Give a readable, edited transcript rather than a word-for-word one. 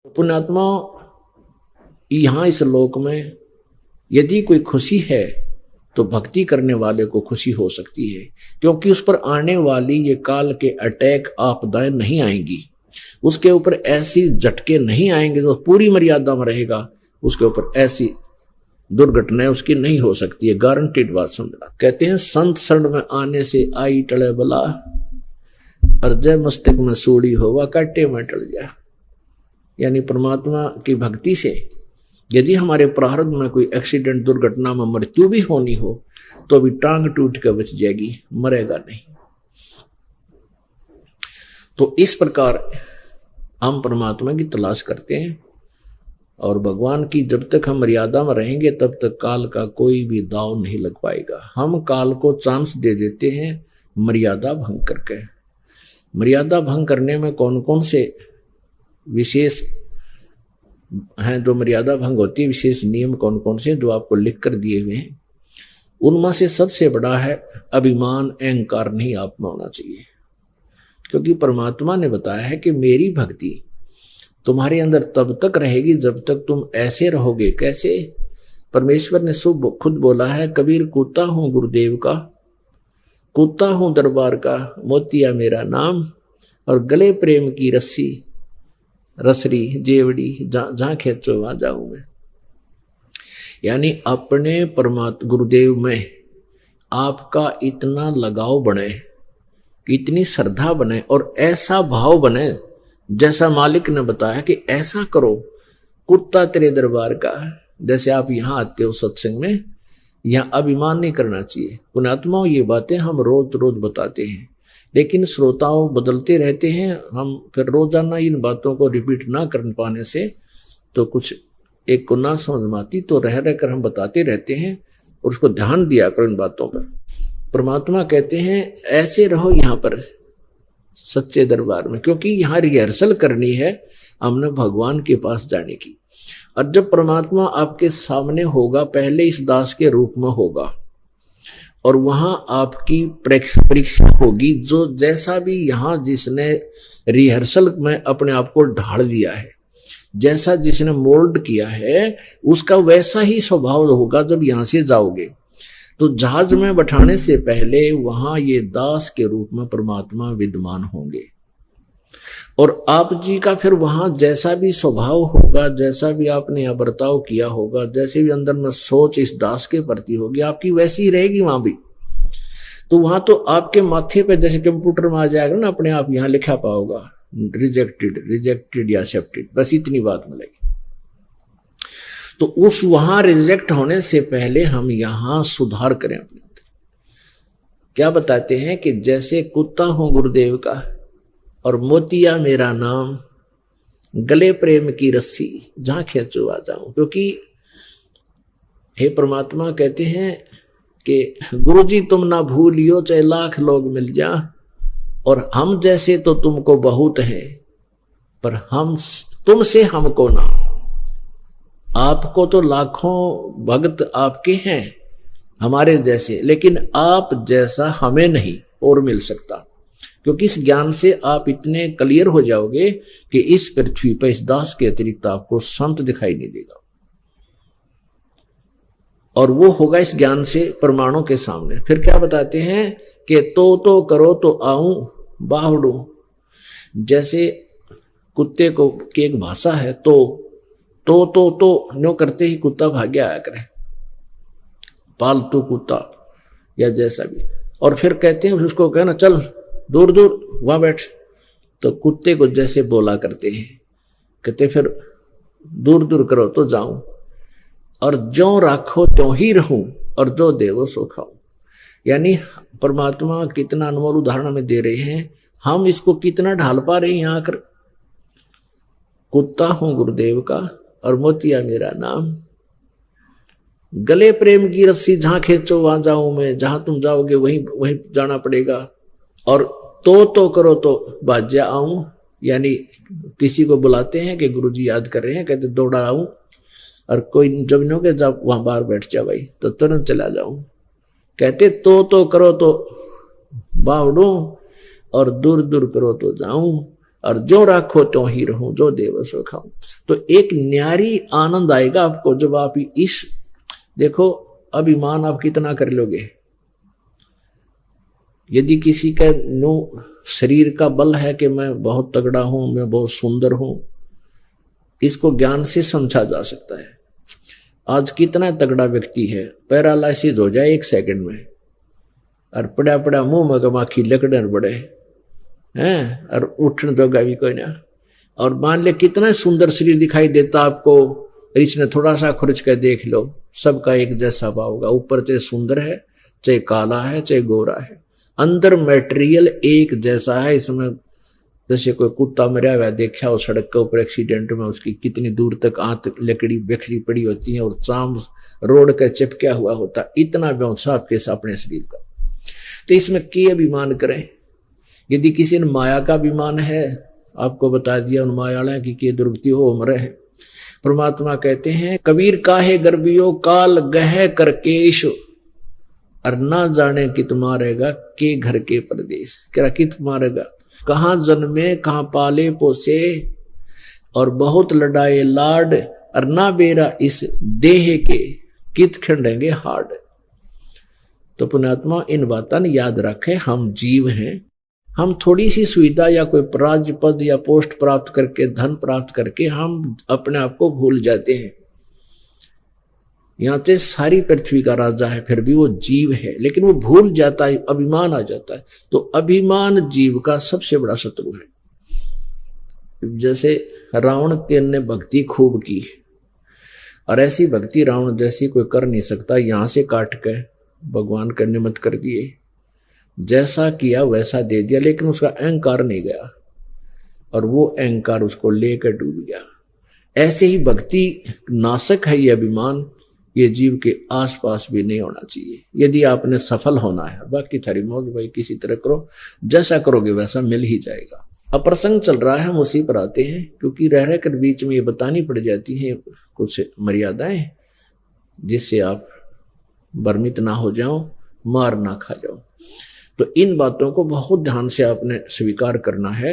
पुण्यात्मा, यहाँ इस लोक में यदि कोई खुशी है तो भक्ति करने वाले को खुशी हो सकती है, क्योंकि उस पर आने वाली ये काल के अटैक आपदाएं नहीं आएंगी, उसके ऊपर ऐसी झटके नहीं आएंगे जो पूरी मर्यादा में रहेगा, उसके ऊपर ऐसी दुर्घटनाएं उसकी नहीं हो सकती है, गारंटीड बात समझना। कहते हैं संत शरण में आने से आई टले बला, और जय मस्तक में सूड़ी होवा काटे में टल जा। यानी परमात्मा की भक्ति से यदि हमारे प्रारब्ध में कोई एक्सीडेंट दुर्घटना में मृत्यु भी होनी हो तो भी टांग टूट कर बच जाएगी, मरेगा नहीं। तो इस प्रकार हम परमात्मा की तलाश करते हैं और भगवान की जब तक हम मर्यादा में रहेंगे तब तक काल का कोई भी दाव नहीं लग पाएगा। हम काल को चांस दे देते हैं मर्यादा भंग करके। मर्यादा भंग करने में कौन कौन से विशेष हैं, जो मर्यादा भंग होती है, विशेष नियम कौन कौन से जो आपको लिख कर दिए हुए हैं, उनमें से सबसे बड़ा है अभिमान, अहंकार नहीं आप में होना चाहिए। क्योंकि परमात्मा ने बताया है कि मेरी भक्ति तुम्हारे अंदर तब तक रहेगी जब तक तुम ऐसे रहोगे। कैसे? परमेश्वर ने खुद बोला है, कबीर कूता हूं गुरुदेव का, कूता हूं दरबार का, मोतिया मेरा नाम, और गले प्रेम की रस्सी रसरी जेवड़ी, जहां खेचो वहां जाऊं मैं। यानी अपने परमात्मा गुरुदेव में आपका इतना लगाव बने, इतनी श्रद्धा बने और ऐसा भाव बने जैसा मालिक ने बताया कि ऐसा करो, कुत्ता तेरे दरबार का। जैसे आप यहां आते हो सत्संग में, यहां अभिमान नहीं करना चाहिए। पुण्यात्माओं, ये बातें हम रोज रोज बताते हैं, लेकिन श्रोताओं बदलते रहते हैं। हम फिर रोजाना इन बातों को रिपीट ना कर पाने से तो कुछ एक को ना समझ में आती, तो रह रहकर हम बताते रहते हैं और उसको ध्यान दिया करो इन बातों पर। परमात्मा कहते हैं ऐसे रहो यहाँ पर सच्चे दरबार में, क्योंकि यहाँ रिहर्सल करनी है हमने भगवान के पास जाने की। और जब परमात्मा आपके सामने होगा, पहले इस दास के रूप में होगा और वहां आपकी परीक्षा होगी। जो जैसा भी यहां जिसने रिहर्सल में अपने आप को ढाल दिया है, जैसा जिसने मोल्ड किया है, उसका वैसा ही स्वभाव होगा जब यहां से जाओगे। तो जहाज में बैठाने से पहले वहां ये दास के रूप में परमात्मा विद्यमान होंगे और आप जी का फिर वहां जैसा भी स्वभाव होगा, जैसा भी आपने यहाँ बर्ताव किया होगा, जैसे भी अंदर में सोच इस दास के प्रति होगी, आपकी वैसी ही रहेगी वहां भी। तो वहां तो आपके माथे पे जैसे कंप्यूटर में आ जाएगा ना, अपने आप यहाँ लिखा पाओगा रिजेक्टेड, रिजेक्टेड या एक्सेप्टेड, बस इतनी बात मिलेगी। तो उस वहां रिजेक्ट होने से पहले हम यहां सुधार करें अपने अंदर। क्या बताते हैं कि जैसे कुत्ता हूं गुरुदेव का और मोतिया मेरा नाम, गले प्रेम की रस्सी, जहां खेचो आ जाऊं। क्योंकि हे परमात्मा कहते हैं कि गुरुजी तुम ना भूलियो चाहे लाख लोग मिल जा, और हम जैसे तो तुमको बहुत हैं, पर हम तुमसे हमको ना। आपको तो लाखों भक्त आपके हैं हमारे जैसे, लेकिन आप जैसा हमें नहीं और मिल सकता। क्योंकि इस ज्ञान से आप इतने क्लियर हो जाओगे कि इस पृथ्वी पर इस दास के अतिरिक्त आपको संत दिखाई नहीं देगा, और वो होगा इस ज्ञान से प्रमाणों के सामने। फिर क्या बताते हैं कि तो करो तो आऊं बाहुडू। जैसे कुत्ते को की एक भाषा है, तो नो करते ही कुत्ता भाग्य आया करे, पालतू कुत्ता या जैसा भी। और फिर कहते हैं उसको कहना चल दूर दूर वहां बैठ, तो कुत्ते को जैसे बोला करते हैं, कहते फिर दूर दूर करो तो जाऊं, और जो राखो त्यों ही रहूं, और जो देवो सो खाऊं। यानी परमात्मा कितना अनमोल उदाहरण में दे रहे हैं, हम इसको कितना ढाल पा रहे हैं यहाँ आकर। कुत्ता हूं गुरुदेव का और मोतिया मेरा नाम, गले प्रेम की रस्सी, जहां खेचो वहां जाऊं मैं, जहां तुम जाओगे वहीं जाना पड़ेगा। और तो करो तो बाज्या आऊं। यानी किसी को बुलाते हैं कि गुरुजी याद कर रहे हैं, कहते दौड़ा आऊं, और कोई जब नहीं हो जब वहां बाहर बैठ जा भाई, तो तुरंत चला जाऊं। कहते तो करो तो बावड़ू, और दूर दूर करो तो जाऊं, और जो राखो तो ही रहूं, जो देव सो खाऊं। तो एक न्यारी आनंद आएगा आपको जब आप इस, देखो अभिमान आप कितना कर लोगे। यदि किसी का शरीर का बल है कि मैं बहुत तगड़ा हूं, मैं बहुत सुंदर हूं, इसको ज्ञान से समझा जा सकता है। आज कितना तगड़ा व्यक्ति है, पैरालाइसिस हो जाए 1 सेकंड में, और पड़ा पड़ा मुंह मगमाखी लकड़न बड़े हैं, और उठने दोगा भी कोई ना। और मान ले कितना सुंदर शरीर दिखाई देता आपको, इसने थोड़ा सा खर्च कर देख लो, सबका एक जैसा भाव होगा। ऊपर चाहे सुंदर है, चाहे काला है, चाहे गोरा है, अंदर मटेरियल एक जैसा है। इसमें जैसे कोई कुत्ता मरा हुआ देखा हो सड़क के ऊपर एक्सीडेंट में, उसकी कितनी दूर तक आंत लकड़ी बिखरी पड़ी होती है और चाम रोड का चिपका हुआ होता, इतना व्यवसाय आपके अपने शरीर का। तो इसमें के अभिमान करें। यदि किसी ने माया का अभिमान है, आपको बता दिया उन मायाला की दुर्गति हो उम्र है। परमात्मा कहते हैं कबीर काहे गर्भियो काल गह करकेश, और ना जाने कित मारेगा के घर के परदेश। क्या कित मारेगा, कहां जन्मे कहां पाले पोसे, और बहुत लड़ाए लाड, और ना बेरा इस देह के कित खंडेंगे हाड। तो पुण्यात्मा इन बातों ने याद रखे, हम जीव हैं, हम थोड़ी सी सुविधा या कोई राज्य पद या पोस्ट प्राप्त करके, धन प्राप्त करके हम अपने आप को भूल जाते हैं। यहां से सारी पृथ्वी का राजा है, फिर भी वो जीव है, लेकिन वो भूल जाता है, अभिमान आ जाता है। तो अभिमान जीव का सबसे बड़ा शत्रु है। जैसे रावण के ने भक्ति खूब की, और ऐसी भक्ति रावण जैसी कोई कर नहीं सकता। यहां से काट के भगवान का निमित्त कर दिए, जैसा किया वैसा दे दिया, लेकिन उसका अहंकार नहीं गया, और वो अहंकार उसको लेकर डूब गया। ऐसे ही भक्ति नाशक है ये अभिमान, ये जीव के आसपास भी नहीं होना चाहिए। यदि आपने सफल होना है, बाकी थारी मौज भाई किसी तरह करो, जैसा करोगे वैसा मिल ही जाएगा। अब प्रसंग चल रहा है, हम उसी पर आते हैं, क्योंकि रह रह कर बीच में ये बतानी पड़ जाती हैं कुछ मर्यादाएं, जिससे आप भ्रमित ना हो जाओ, मार ना खा जाओ। तो इन बातों को बहुत ध्यान से आपने स्वीकार करना है।